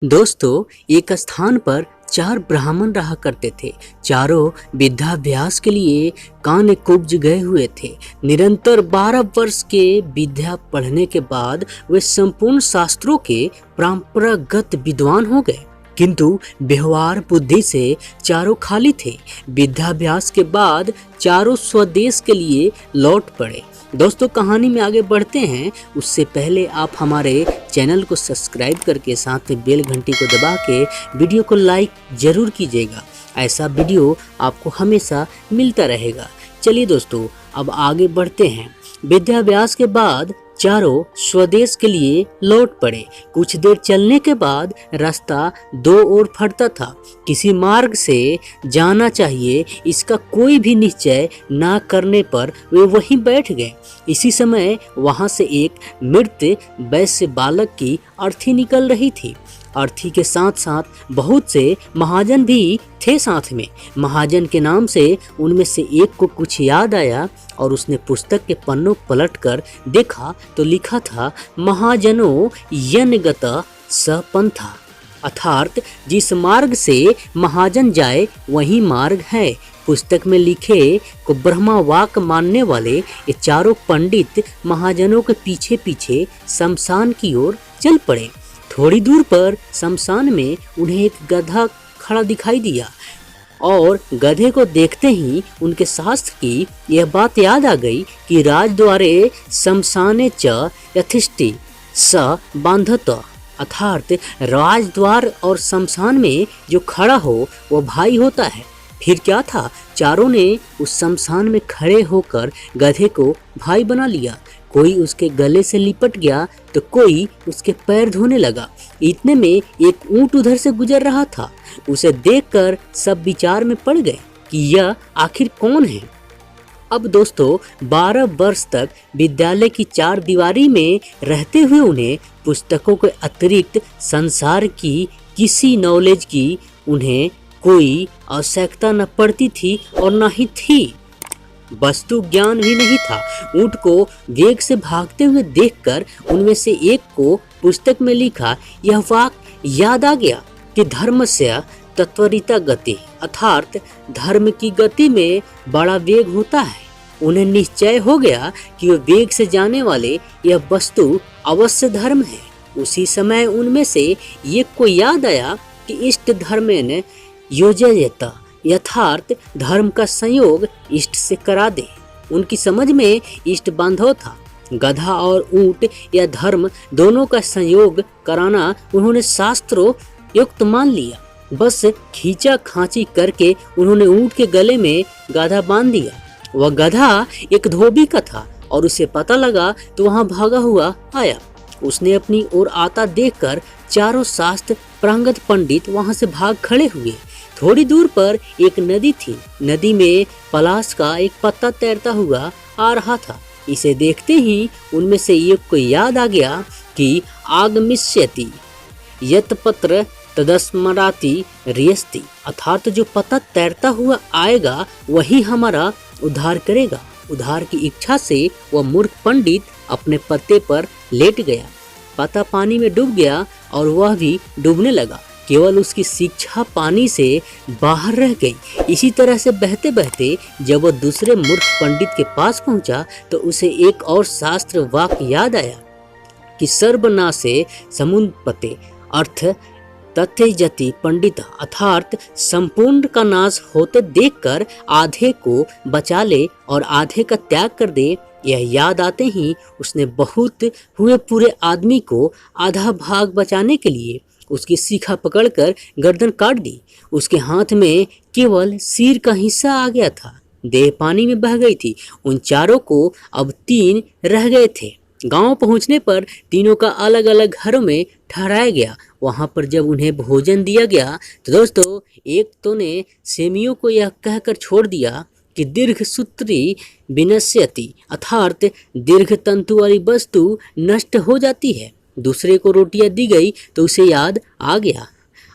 दोस्तों, एक स्थान पर चार ब्राह्मण रहा करते थे। चारों विद्याभ्यास के लिए कानकुब्ज गए हुए थे। निरंतर 12 वर्ष के विद्या पढ़ने के बाद वे संपूर्ण शास्त्रों के परंपरागत विद्वान हो गए, किंतु व्यवहार बुद्धि से चारों खाली थे। विद्याभ्यास के बाद चारों स्वदेश के लिए लौट पड़े। दोस्तों, कहानी में आगे बढ़ते हैं उससे पहले आप हमारे चैनल को सब्सक्राइब करके साथ में बेल घंटी को दबा के वीडियो को लाइक जरूर कीजिएगा। ऐसा वीडियो आपको हमेशा मिलता रहेगा। चलिए दोस्तों, अब आगे बढ़ते हैं। विद्याभ्यास के बाद चारों स्वदेश के लिए लौट पड़े। कुछ देर चलने के बाद रास्ता दो ओर फटता था। किसी मार्ग से जाना चाहिए, इसका कोई भी निश्चय ना करने पर वे वहीं बैठ गए। इसी समय वहां से एक मृत वैश्य बालक की अर्थी निकल रही थी। अर्थी के साथ साथ बहुत से महाजन भी थे साथ में। महाजन के नाम से उनमें से एक को कुछ याद आया और उसने पुस्तक के पन्नों पलटकर देखा तो लिखा था, महाजनों यनगत सपंथा, अर्थात जिस मार्ग से महाजन जाए वही मार्ग है। पुस्तक में लिखे को ब्रह्मा वाक मानने वाले ये चारों पंडित महाजनों के पीछे पीछे शमशान की ओर चल पड़े। थोड़ी दूर पर शमशान में उन्हें एक गधा खड़ा दिखाई दिया और गधे को देखते ही उनके शास्त्र की यह बात याद आ गई कि राजद्वारे शमशाने च यथिष्ठि स बांधत, अर्थात राजद्वार और शमशान में जो खड़ा हो वह भाई होता है। फिर क्या था, चारों ने उस शमशान में खड़े होकर गधे को भाई बना लिया। कोई उसके गले से लिपट गया तो कोई उसके पैर धोने लगा। इतने में एक ऊंट उधर से गुजर रहा था। उसे देखकर सब विचार में पड़ गए कि यह आखिर कौन है। अब दोस्तों, 12 वर्ष तक विद्यालय की चार दीवारी में रहते हुए उन्हें पुस्तकों के अतिरिक्त संसार की किसी नॉलेज की उन्हें कोई आवश्यकता न पड़ती थी और न ही थी। वस्तु ज्ञान भी नहीं था। ऊंट को वेग से भागते हुए देखकर उनमें से एक को पुस्तक में लिखा यह वाक्य याद आ गया कि धर्मस्य तत्वरिता गति, अर्थात धर्म की गति में बड़ा वेग होता है। उन्हें निश्चय हो गया कि वह वेग से जाने वाले यह वस्तु अवश्य धर्म है। उसी समय उनमें से एक को याद आया कि इष्ट धर्मेन योजयत, यथार्थ धर्म का संयोग इष्ट से करा दे। उनकी समझ में इष्ट बांधव था। गधा और ऊंट या धर्म दोनों का संयोग कराना उन्होंने शास्त्रों युक्त मान लिया। बस खींचा खांची करके उन्होंने ऊंट के गले में गधा बांध दिया। वह गधा एक धोबी का था और उसे पता लगा तो वहां भागा हुआ आया। उसने अपनी ओर आता देखकर चारों शास्त्र प्रांगत पंडित वहां से भाग खड़े हुए। थोड़ी दूर पर एक नदी थी। नदी में पलाश का एक पत्ता तैरता हुआ आ रहा था। इसे देखते ही उनमें से एक को याद आ गया कि आगमिष्यति यत पत्र तदस्मराति रियस्ति, अर्थात जो पत्ता तैरता हुआ आएगा वही हमारा उद्धार करेगा। उद्धार की इच्छा से वह मूर्ख पंडित अपने पत्ते पर लेट गया। पत्ता पानी में डूब गया और वह भी डूबने लगा। केवल उसकी शिक्षा पानी से बाहर रह गई। इसी तरह से बहते बहते जब वह दूसरे मूर्ख पंडित के पास पहुंचा तो उसे एक और शास्त्र वाक्य याद आया कि सर्वनाशे समुन्पते, अर्थ तथ्यजति पंडित, अर्थात संपूर्ण का नाश होते देखकर आधे को बचा ले और आधे का त्याग कर दे। यह याद आते ही उसने बहुत हुए पूरे आदमी को आधा भाग बचाने के लिए उसकी शिखा पकड़कर गर्दन काट दी। उसके हाथ में केवल सिर का हिस्सा आ गया था। देह पानी में बह गई थी। उन चारों को अब 3 रह गए थे। गांव पहुंचने पर तीनों का अलग अलग घरों में ठहराया गया। वहां पर जब उन्हें भोजन दिया गया तो दोस्तों, एक तो ने सेमियों को यह कहकर छोड़ दिया कि दीर्घ सूत्री विनश्यति, अर्थात दीर्घ तंतु वाली वस्तु नष्ट हो जाती है। दूसरे को रोटियां दी गई तो उसे याद आ गया,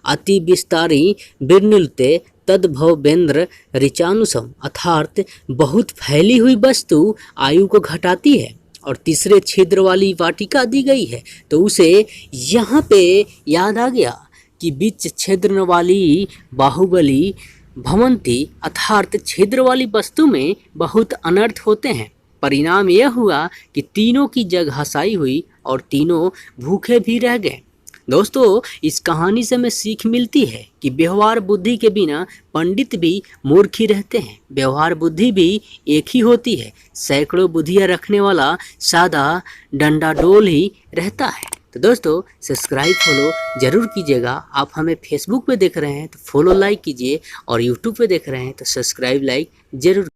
अति विस्तारी विर्नुलते तद्भवेंद्र ऋचानुसम, अर्थात बहुत फैली हुई वस्तु आयु को घटाती है। और तीसरे छिद्र वाली वाटिका दी गई है तो उसे यहाँ पे याद आ गया कि बीच छिद्र वाली बाहुबली भवंती अर्थात छिद्र वाली वस्तु में बहुत अनर्थ होते हैं। परिणाम यह हुआ कि तीनों की जग हसाई हुई और तीनों भूखे भी रह गए। दोस्तों, इस कहानी से हमें सीख मिलती है कि व्यवहार बुद्धि के बिना पंडित भी मूर्ख ही रहते हैं। व्यवहार बुद्धि भी एक ही होती है। सैकड़ों बुद्धियाँ रखने वाला सादा डंडाडोल ही रहता है। तो दोस्तों, सब्सक्राइब फॉलो जरूर कीजिएगा। आप हमें फेसबुक पे देख रहे हैं तो फॉलो लाइक कीजिए और यूट्यूब पे देख रहे हैं तो सब्सक्राइब लाइक जरूर